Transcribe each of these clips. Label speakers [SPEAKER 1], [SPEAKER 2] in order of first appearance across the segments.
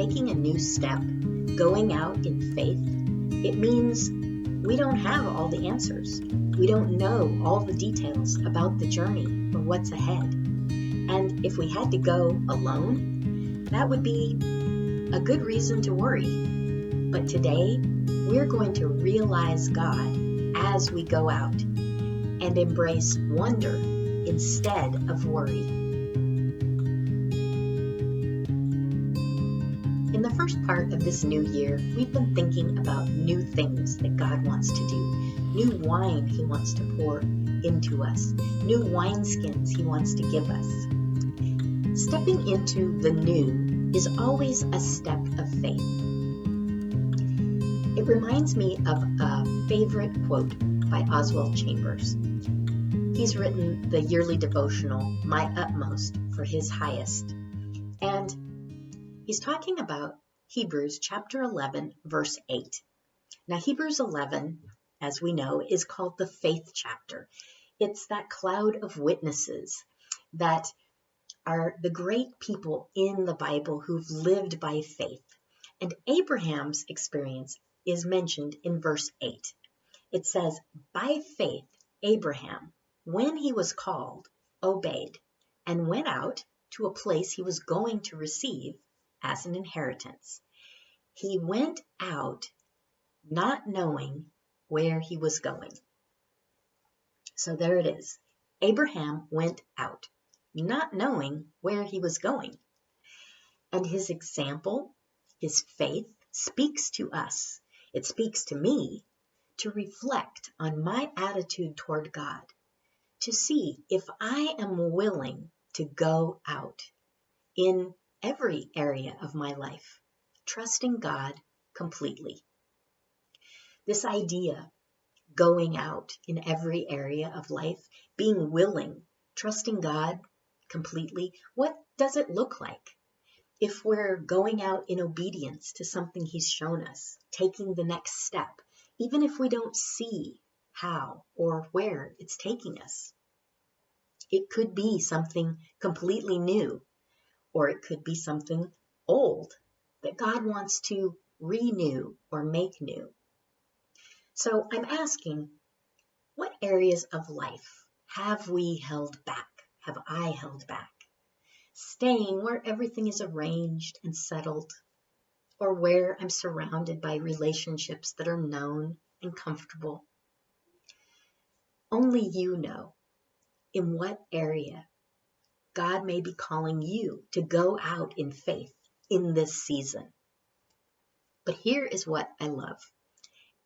[SPEAKER 1] taking a new step, going out in faith, it means we don't have all the answers. We don't know all the details about the journey or what's ahead. And if we had to go alone, that would be a good reason to worry. But today, we're going to realize God as we go out and embrace wonder instead of worry. In the first part of this new year, we've been thinking about new things that God wants to do, new wine He wants to pour into us, new wineskins He wants to give us. Stepping into the new is always a step of faith. It reminds me of a favorite quote by Oswald Chambers. He's written the yearly devotional, My Utmost for His Highest. And he's talking about Hebrews chapter 11, verse 8. Now, Hebrews 11, as we know, is called the faith chapter. It's that cloud of witnesses that are the great people in the Bible who've lived by faith. And Abraham's experience is mentioned in verse 8. It says, by faith, Abraham, when he was called, obeyed, and went out to a place he was going to receive as an inheritance. He went out not knowing where he was going. So there it is. Abraham went out, not knowing where he was going. And his example, his faith, speaks to us. It speaks to me to reflect on my attitude toward God, to see if I am willing to go out in every area of my life, trusting God completely. This idea, going out in every area of life, being willing, trusting God completely, what does it look like? If we're going out in obedience to something He's shown us, taking the next step, even if we don't see how or where it's taking us. It could be something completely new, or it could be something old that God wants to renew or make new. So I'm asking, what areas of life have we held back? Have I held back? Staying where everything is arranged and settled, or where I'm surrounded by relationships that are known and comfortable. Only you know in what area God may be calling you to go out in faith in this season. But here is what I love.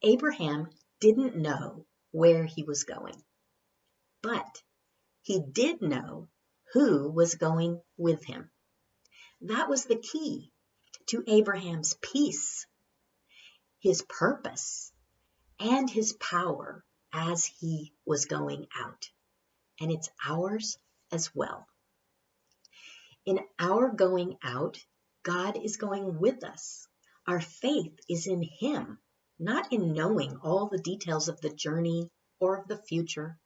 [SPEAKER 1] Abraham didn't know where he was going, but he did know who was going with him. That was the key to Abraham's peace, his purpose, and his power as he was going out. And it's ours as well. In our going out, God is going with us. Our faith is in Him, not in knowing all the details of the journey or of the future.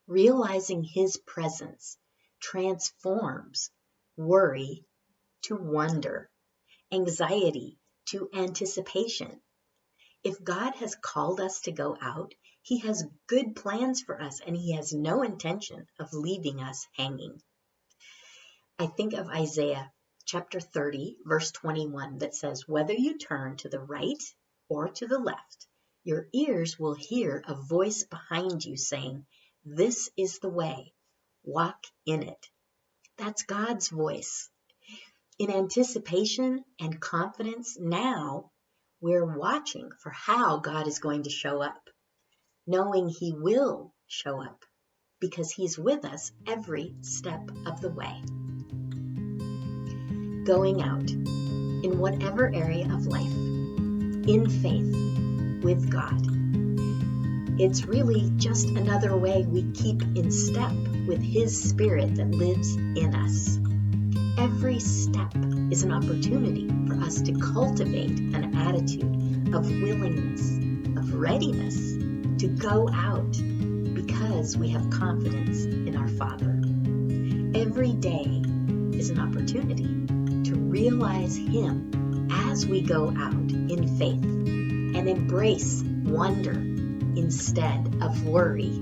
[SPEAKER 1] Realizing His presence transforms worry to wonder, anxiety to anticipation. If God has called us to go out, He has good plans for us, and He has no intention of leaving us hanging. I think of Isaiah chapter 30, verse 21, that says, whether you turn to the right or to the left, your ears will hear a voice behind you saying, this is the way, walk in it. That's God's voice. In anticipation and confidence, now we're watching for how God is going to show up, knowing He will show up because He's with us every step of the way. Going out in whatever area of life, in faith with God. It's really just another way we keep in step with His Spirit that lives in us. Every step is an opportunity for us to cultivate an attitude of willingness, of readiness to go out because we have confidence in our Father. Every day is an opportunity to realize Him as we go out in faith and embrace wonder instead of worry